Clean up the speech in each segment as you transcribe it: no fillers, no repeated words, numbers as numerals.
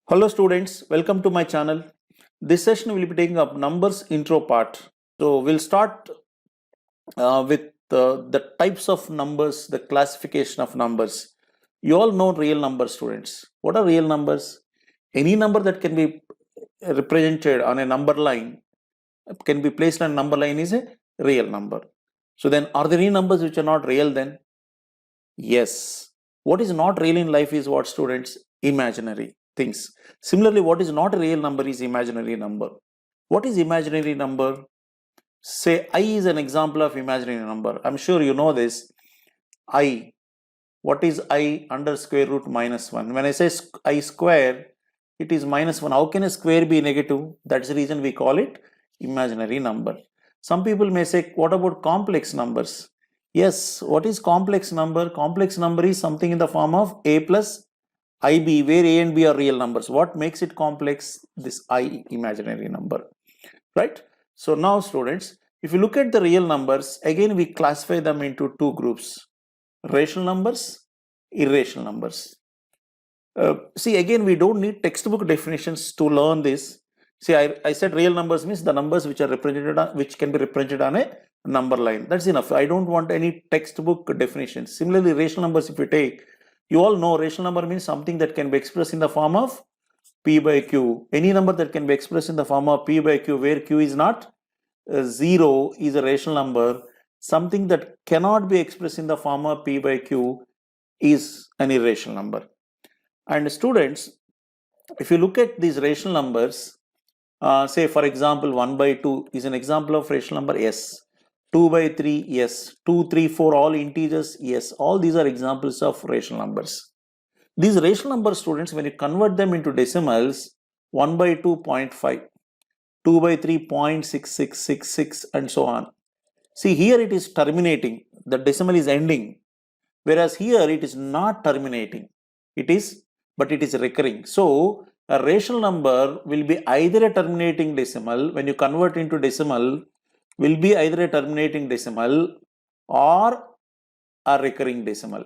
Hello students, welcome to my channel. This session will be taking up numbers intro part. So we'll start with the types of numbers, the classification of numbers. You all know real numbers, students. What are real numbers? Any number that can be represented on a number line, can be placed on a number line, is a real number. So then are there any numbers which are not real then? Yes. What is not real in life is what, students? Imaginary things. Similarly, what is not a real number is imaginary number. What is imaginary number? Say I is an example of imaginary number. I'm sure you know this. I. What is I under square root minus 1? When I say I square, it is minus 1. How can a square be negative? That's the reason we call it imaginary number. Some people may say, what about complex numbers? Yes, what is complex number? Complex number is something in the form of a plus ib, where a and b are real numbers. What makes it complex? This I imaginary number, right? So now students, if you look at the real numbers, again we classify them into two groups: rational numbers, irrational numbers. See, again, we don't need textbook definitions to learn this. See, I said real numbers means the numbers which are represented on, which can be represented on a number line. That's enough. I don't want any textbook definitions. Similarly, rational numbers, if you take, you all know rational number means something that can be expressed in the form of p by q. Any number that can be expressed in the form of p by q, where q is not 0, is a rational number. Something that cannot be expressed in the form of p by q is an irrational number. And students, if you look at these rational numbers, say for example 1 by 2 is an example of rational number, yes. 2 by 3, yes. 2, 3, 4, all integers, yes. All these are examples of rational numbers. These rational number, students, when you convert them into decimals, 1 by 2, 0.5, 2 by 3, 0.6666, and so on. See, here it is terminating, the decimal is ending, whereas here it is not terminating. It is, but it is recurring. So a rational number will be either a terminating decimal, when you convert into decimal, will be either a terminating decimal or a recurring decimal.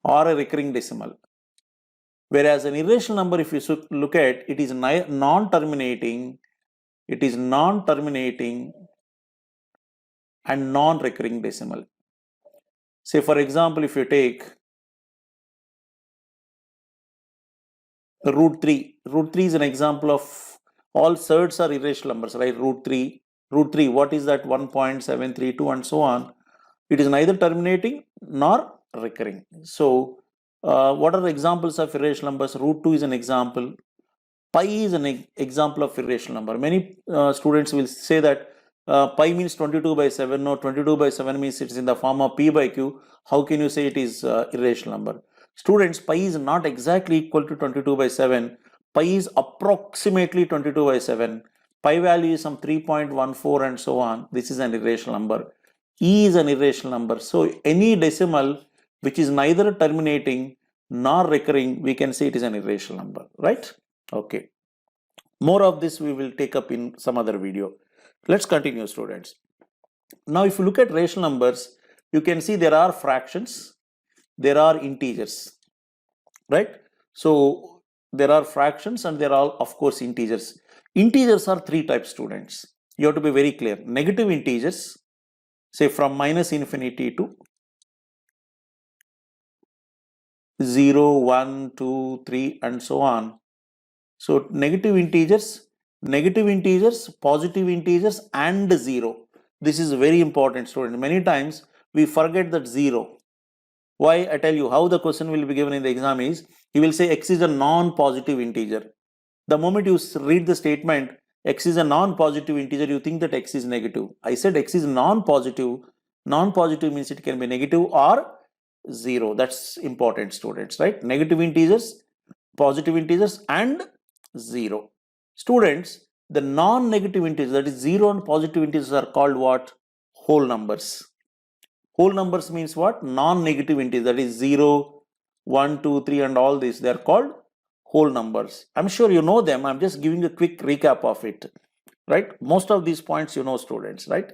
Or a recurring decimal. Whereas an irrational number, if you look at, it is non-terminating, and non-recurring decimal. Say for example, if you take root 3 is an example of, all surds are irrational numbers, right? root 3, what is that? 1.732 and so on. It is neither terminating nor recurring. So what are the examples of irrational numbers? Root 2 is an example. Pi is an example of irrational number. Many students will say that pi means 22 by 7. No, 22 by 7 means it is in the form of p by q. How can you say it is irrational number? Students, pi is not exactly equal to 22 by 7. Pi is approximately 22 by 7. Pi value is some 3.14 and so on. This is an irrational number. E is an irrational number. So any decimal which is neither terminating nor recurring, we can say it is an irrational number, right? Okay. More of this we will take up in some other video. Let's continue, students. Now, if you look at rational numbers, you can see there are fractions, there are integers, right? So there are fractions and there are, of course, integers. Integers are three types, students. You have to be very clear. Negative integers, say from minus infinity to 0, 1, 2, 3, and so on. So negative integers, positive integers, and 0. This is very important, student. Many times we forget that 0. Why? I tell you how the question will be given in the exam is, he will say x is a non-positive integer. The moment you read the statement, x is a non-positive integer, you think that x is negative. I said x is non-positive. Non-positive means it can be negative or 0. That's important, students, right? Negative integers, positive integers, and 0. Students, the non-negative integers, that is 0 and positive integers, are called what? Whole numbers. Whole numbers means what? Non-negative integers, that is 0, 1, 2, 3, and all this, they are called whole numbers. I'm sure you know them. I'm just giving a quick recap of it, right? Most of these points you know, students, right?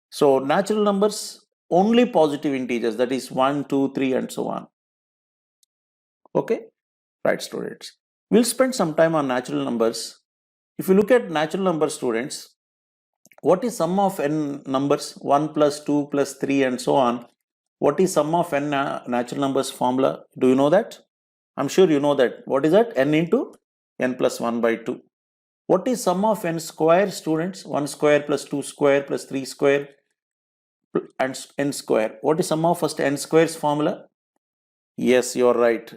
So natural numbers, only positive integers, that is 1, 2, 3, and so on. Okay, right, students. We'll spend some time on natural numbers. If you look at natural number, students, what is sum of n numbers? 1 plus 2 plus 3 and so on. What is sum of n natural numbers formula? Do you know that? I'm sure you know that. What is that? N into n plus 1 by 2. What is sum of n square, students? 1 square plus 2 square plus 3 square and n square. What is sum of first n squares formula? Yes, you're right.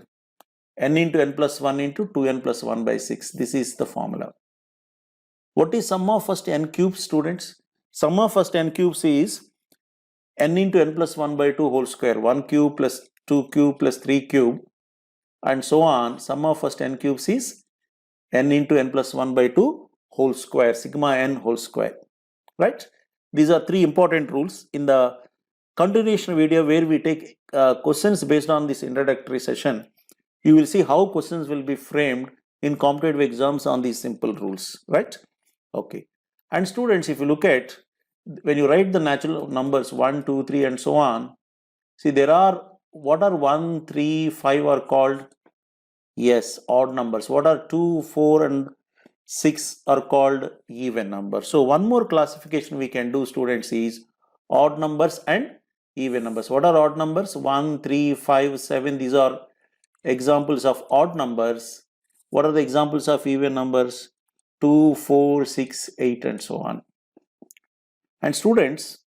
N into n plus 1 into 2n plus 1 by 6. This is the formula. What is sum of first n cubes, students? Sum of first n cubes is n into n plus 1 by 2 whole square. 1 cube plus 2 cube plus 3 cube and so on. Sum of first n cubes is n into n plus 1 by 2 whole square, sigma n whole square, right? These are three important rules. In the continuation video where we take questions based on this introductory session, you will see how questions will be framed in competitive exams on these simple rules, right? Okay. And students, if you look at, when you write the natural numbers 1, 2, 3 and so on, see there are, what are 1, 3, 5 are called? Yes, odd numbers. What are 2, 4 and 6 are called even numbers. So one more classification we can do, students, is odd numbers and even numbers. What are odd numbers? 1, 3, 5, 7. These are examples of odd numbers. What are the examples of even numbers? 2, 4, 6, 8 and so on. And students,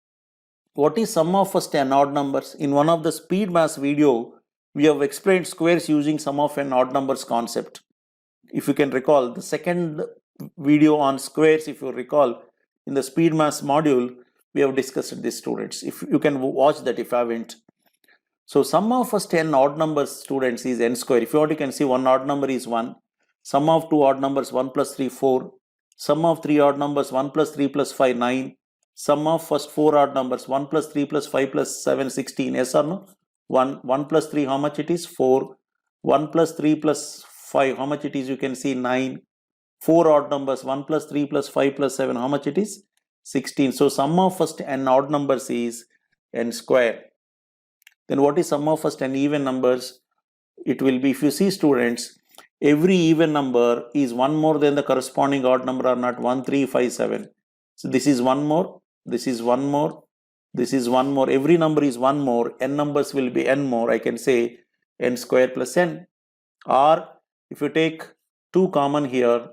what is sum of first n odd numbers? In one of the speed mass video, we have explained squares using sum of n odd numbers concept. If you can recall, the second video on squares, if you recall, in the speed mass module, we have discussed this, students. If you can watch that if you haven't. So sum of first n odd numbers, students, is n square. If you want, you can see one odd number is 1. Sum of two odd numbers 1 plus 3, 4. Sum of three odd numbers 1 plus 3 plus 5, 9. Sum of first four odd numbers 1 plus 3 plus 5 plus 7, 16. Yes or no? 1 plus 3, how much it is? 4. 1 plus 3 plus 5, how much it is? You can see 9. 4 odd numbers 1 plus 3 plus 5 plus 7, how much it is? 16. So sum of first n odd numbers is n square. Then what is sum of first n even numbers? It will be, if you see, students, every even number is one more than the corresponding odd number or not. 1, 3, 5, 7. So this is one more, this is one more, this is one more. Every number is one more. N numbers will be n more. I can say n square plus n. Or if you take 2 common here,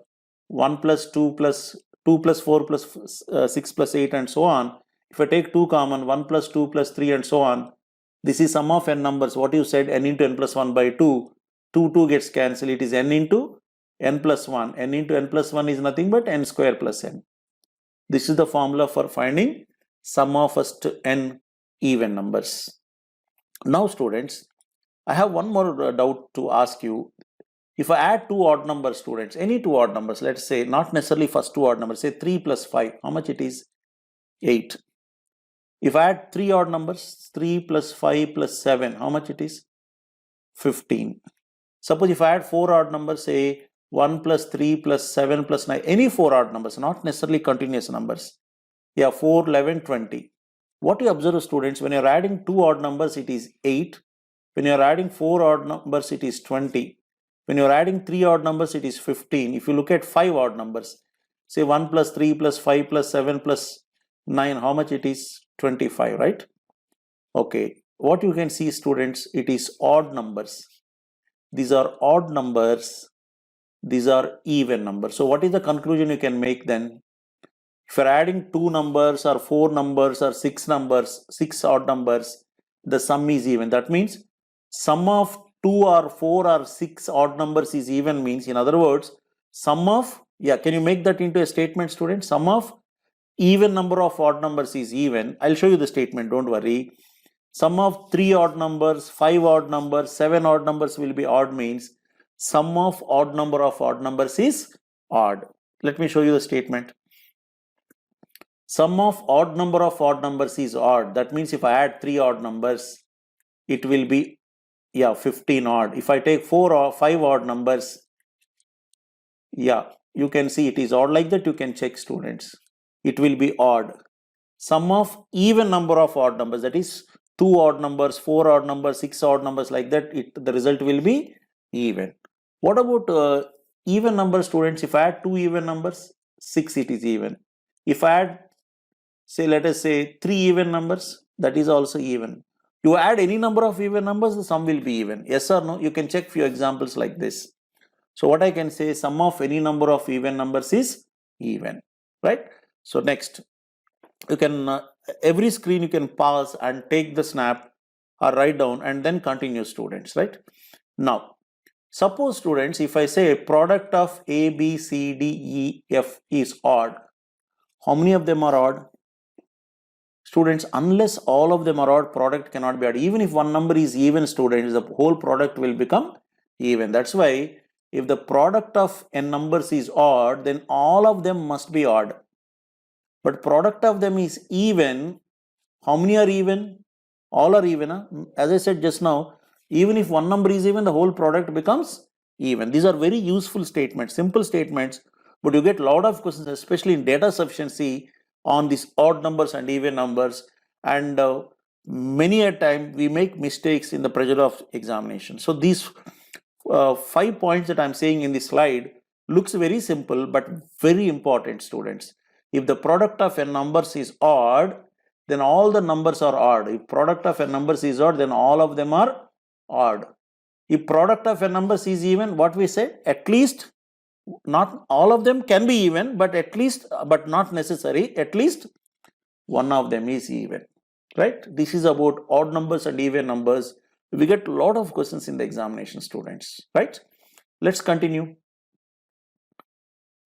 1 plus 2 plus 2 plus 4 plus 6 plus 8 and so on. If I take 2 common, 1 plus 2 plus 3 and so on. This is sum of n numbers. What you said, n into n plus 1 by 2. 2 gets cancelled. It is n into n plus 1. N into n plus 1 is nothing but n square plus n. This is the formula for finding sum of first n even numbers. Now, students, I have one more doubt to ask you. If I add two odd numbers, students, any two odd numbers, let's say not necessarily first two odd numbers, say 3 plus 5, how much it is? 8. If I add three odd numbers, 3 plus 5 plus 7, how much it is? 15. Suppose if I add 4 odd numbers, say 1 plus 3 plus 7 plus 9, any 4 odd numbers, not necessarily continuous numbers. Yeah, 4, 11, 20. What you observe, students, when you're adding 2 odd numbers, it is 8. When you're adding 4 odd numbers, it is 20. When you're adding 3 odd numbers, it is 15. If you look at 5 odd numbers, say 1 plus 3 plus 5 plus 7 plus 9, how much it is? 25, right? Okay. What you can see, students, it is odd numbers. These are odd numbers. These are even numbers. So what is the conclusion you can make then? If you're adding 2 numbers or 4 numbers or 6 numbers, 6 odd numbers, the sum is even. That means sum of 2 or 4 or 6 odd numbers is even, means, in other words, sum of, can you make that into a statement, student? Sum of even number of odd numbers is even. I'll show you the statement, don't worry. Sum of 3 odd numbers, 5 odd numbers, 7 odd numbers will be odd, means sum of odd number of odd numbers is odd. Let me show you the statement. Sum of odd number of odd numbers is odd. That means if I add 3 odd numbers, it will be 15 odd. If I take 4 or 5 odd numbers, you can see it is odd. Like that you can check, students. It will be odd. Sum of even number of odd numbers, that is 2 odd numbers, 4 odd numbers, 6 odd numbers, like that, the result will be even. What about even number, students? If I add two even numbers, 6, it is even. If I add, say, let us say 3 even numbers, that is also even. You add any number of even numbers, the sum will be even. Yes or no? You can check few examples like this. So what I can say, sum of any number of even numbers is even, right? So next, you can every screen you can pause and take the snap or write down and then continue, students, right? Now, suppose, students, if I say product of A, B, C, D, E, F is odd, how many of them are odd? Students, unless all of them are odd, product cannot be odd. Even if one number is even, students, the whole product will become even. That's why if the product of n numbers is odd, then all of them must be odd. But product of them is even. How many are even? All are even. As I said just now, even if one number is even, the whole product becomes even. These are very useful statements, simple statements, but you get a lot of questions, especially in data sufficiency, on these odd numbers and even numbers. And many a time we make mistakes in the pressure of examination. So these 5 points that I'm saying in this slide looks very simple, but very important, students. If the product of n numbers is odd, then all the numbers are odd. If product of n numbers is odd, then all of them are odd. If product of n numbers is even, what we said, at least, not all of them can be even, but at least, but not necessary, at least one of them is even, right? This is about odd numbers and even numbers. We get a lot of questions in the examination, students, right? Let's continue.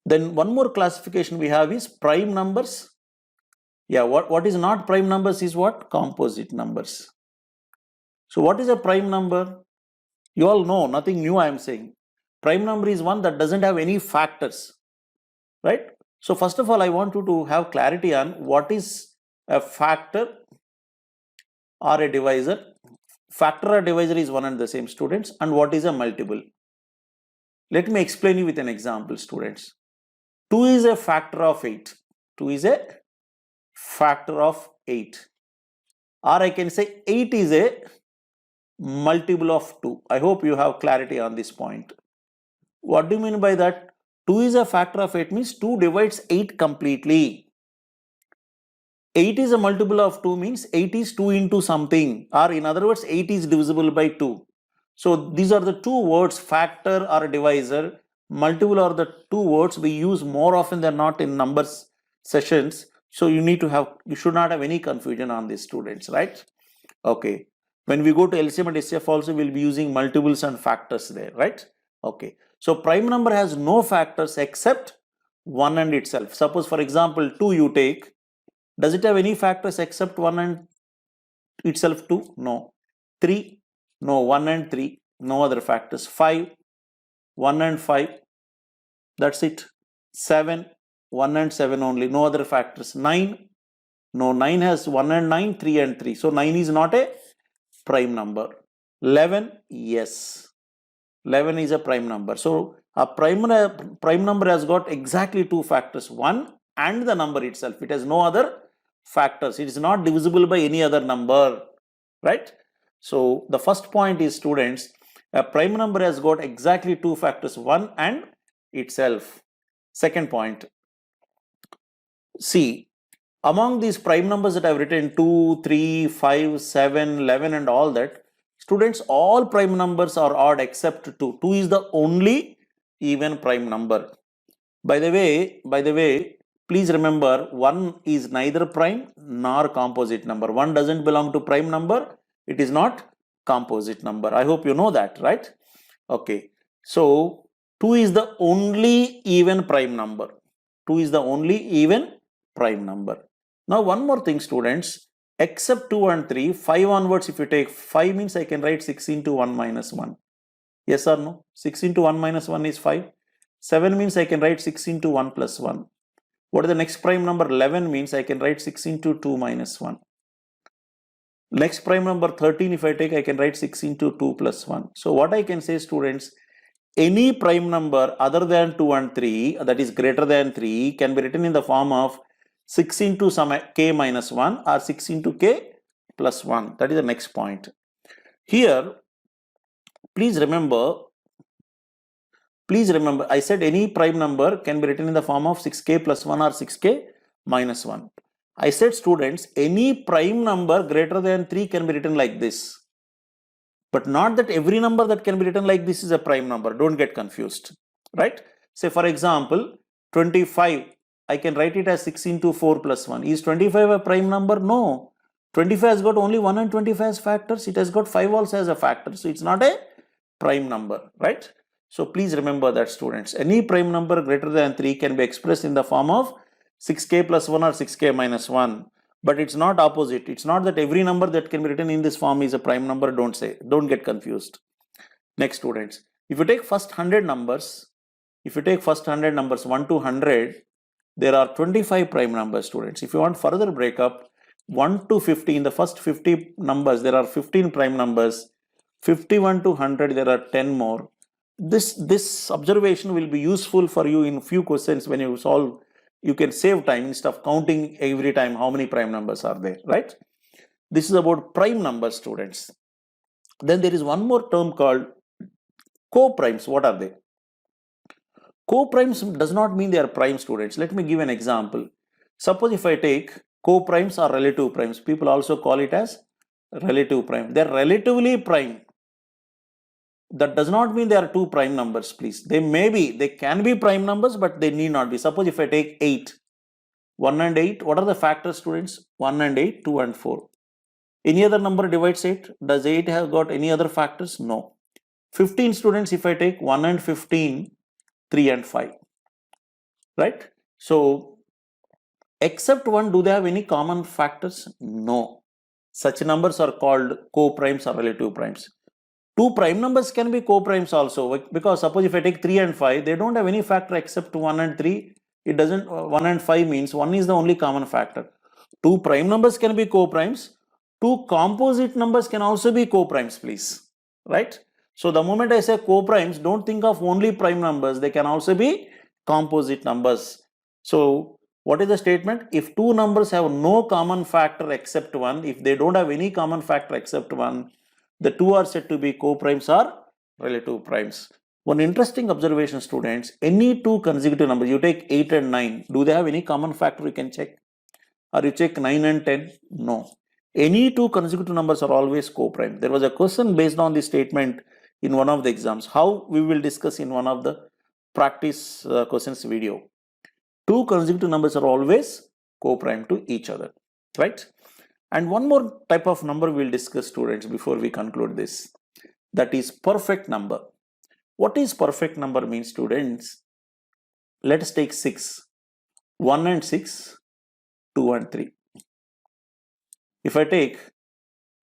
Then one more classification we have is prime numbers. Yeah, what is not prime numbers is what? Composite numbers. So what is a prime number? You all know, nothing new I am saying. Prime number is one that doesn't have any factors, right? So first of all, I want you to have clarity on what is a factor or a divisor. Factor or divisor is one and the same, students, and what is a multiple? Let me explain you with an example, students. 2 is a factor of 8. 2 is a factor of 8. Or I can say 8 is a multiple of 2. I hope you have clarity on this point. What do you mean by that? 2 is a factor of 8 means 2 divides 8 completely. 8 is a multiple of 2 means 8 is 2 into something, or in other words, 8 is divisible by 2. So these are the two words, factor or divisor. Multiple are the two words we use more often than not in numbers sessions. So you should not have any confusion on this, students, right? Okay. When we go to LCM and SCF also, we'll be using multiples and factors there, right? Okay. So prime number has no factors except 1 and itself. Suppose, for example, 2 you take. Does it have any factors except 1 and itself 2? No. 3? No. 1 and 3. No other factors. 5? 1 and 5. That's it. 7? 1 and 7 only. No other factors. 9? No. 9 has 1 and 9, 3 and 3. So 9 is not a prime number. 11? Yes. 11 is a prime number. So a prime number has got exactly two factors. 1 and the number itself. It has no other factors. It is not divisible by any other number, right? So the first point is, students, a prime number has got exactly two factors, 1 and itself. Second point, see, among these prime numbers that I have written, 2, 3, 5, 7, 11 and all that, students, all prime numbers are odd except 2. 2 is the only even prime number. By the way, please remember, 1 is neither prime nor composite number. 1 doesn't belong to prime number. It is not composite number. I hope you know that, right? Okay. So 2 is the only even prime number. 2 is the only even prime number. Now one more thing, students. Except 2 and 3, 5 onwards, if you take 5 means I can write 6 into 1 minus 1. Yes or no? 6 into 1 minus 1 is 5. 7 means I can write 6 into 1 plus 1. What is the next prime number? 11 means I can write 6 into 2 minus 1. Next prime number 13, if I take, I can write 6 into 2 plus 1. So what I can say, students, any prime number other than 2 and 3, that is greater than 3, can be written in the form of 6 into some k minus 1 or 6 into k plus 1. That is the next point. Here, please remember, Please remember, I said any prime number can be written in the form of 6k plus 1 or 6k minus 1. I said, students, any prime number greater than 3 can be written like this. But not that every number that can be written like this is a prime number. Don't get confused, right? Say, for example, 25, I can write it as 6 into 4 plus 1. Is 25 a prime number? No. 25 has got only 1 and 25 as factors. It has got 5 also as a factor. So, it's not a prime number, right? So, please remember that, students. Any prime number greater than 3 can be expressed in the form of 6k plus 1 or 6k minus 1. But it's not opposite. It's not that every number that can be written in this form is a prime number. Don't get confused. Next, students. If you take first 100 numbers, 1 to 100, there are 25 prime numbers, students. If you want further breakup, 1 to 50, in the first 50 numbers, there are 15 prime numbers. 51 to 100, there are 10 more. This observation will be useful for you in few questions when you solve. You can save time instead of counting every time how many prime numbers are there, right? This is about prime numbers, students. Then there is one more term called co-primes. What are they? Co-primes does not mean they are prime, students. Let me give an example. Suppose if I take co-primes or relative primes, people also call it as relative prime. They are relatively prime. That does not mean they are two prime numbers, please. They can be prime numbers, but they need not be. Suppose if I take 8, 1 and 8, what are the factors, students? 1 and 8, 2 and 4. Any other number divides 8? Does 8 have got any other factors? No. 15, students, if I take 1 and 15, 3 and 5. Right? So, except 1, do they have any common factors? No. Such numbers are called co-primes or relative primes. Two prime numbers can be co-primes also, because suppose if I take 3 and 5, they don't have any factor except 1 and 3. It doesn't, 1 and 5 means 1 is the only common factor. Two prime numbers can be co-primes. Two composite numbers can also be co-primes, please. Right? So, the moment I say co-primes, don't think of only prime numbers. They can also be composite numbers. So, what is the statement? If two numbers have no common factor except 1, if they don't have any common factor except 1, the two are said to be co-primes or relative primes. One interesting observation, students, any two consecutive numbers, you take 8 and 9, do they have any common factor you can check? Or you check 9 and 10? No. Any two consecutive numbers are always co-prime. There was a question based on this statement in one of the exams. How we will discuss in one of the practice questions video. Two consecutive numbers are always co-prime to each other, right? And one more type of number we'll discuss, students, before we conclude this. That is perfect number. What is perfect number means, students? Let us take 6. 1 and 6, 2 and 3. If I take,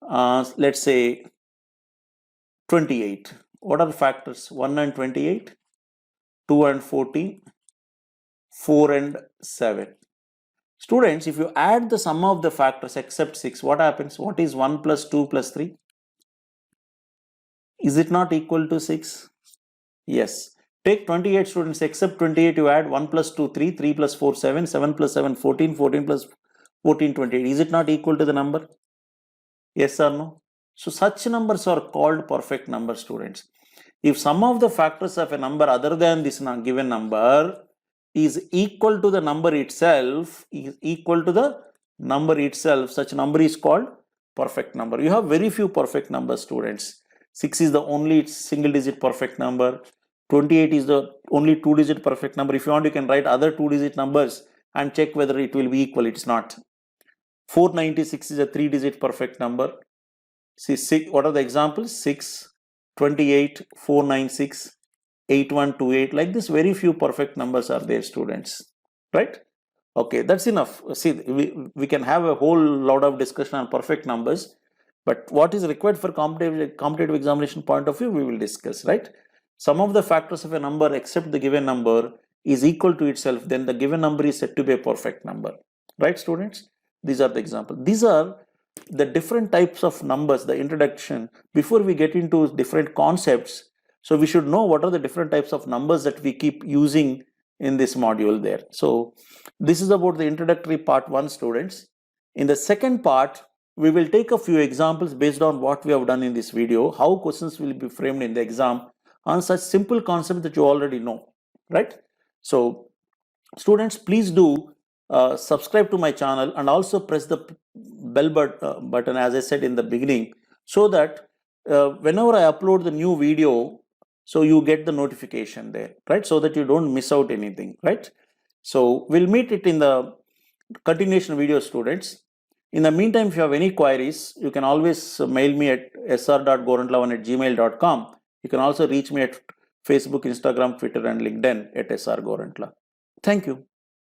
let's say, 28. What are the factors? 1 and 28, 2 and 14, 4 and 7. Students, if you add the sum of the factors except 6, what happens? What is 1 plus 2 plus 3? Is it not equal to 6? Yes. Take 28, students, except 28, you add 1 plus 2, 3, 3 plus 4, 7, 7 plus 7, 14, 14 plus 14, 28. Is it not equal to the number? Yes or no? So, such numbers are called perfect numbers, students. If sum of the factors of a number other than this given number is equal to the number itself, such number is called perfect number. You have very few perfect numbers, students. 6 is the only single digit perfect number. 28 is the only 2-digit perfect number. If you want, you can write other 2-digit numbers and check whether it will be equal. It's not. 496 is a 3-digit perfect number. See, what are the examples? 6, 28, 496, 8128. Like this, very few perfect numbers are there, students. Right? Okay, that's enough. See, we can have a whole lot of discussion on perfect numbers, but what is required for competitive examination point of view, we will discuss, right? Sum of the factors of a number except the given number is equal to itself, then the given number is said to be a perfect number. Right, students? These are the examples. These are the different types of numbers, the introduction. Before we get into different concepts, so we should know what are the different types of numbers that we keep using in this module there. So this is about the introductory part 1, students. In the second part, we will take a few examples based on what we have done in this video, how questions will be framed in the exam, on such simple concepts that you already know, right? So students, please do subscribe to my channel and also press the bell button, as I said in the beginning, so that whenever I upload the new video, so you get the notification there, right? So that you don't miss out anything, right? So we'll meet it in the continuation video, students. In the meantime, if you have any queries, you can always mail me at sr.gorantla1@gmail.com. You can also reach me at Facebook, Instagram, Twitter, and LinkedIn at sr gorantla. Thank you.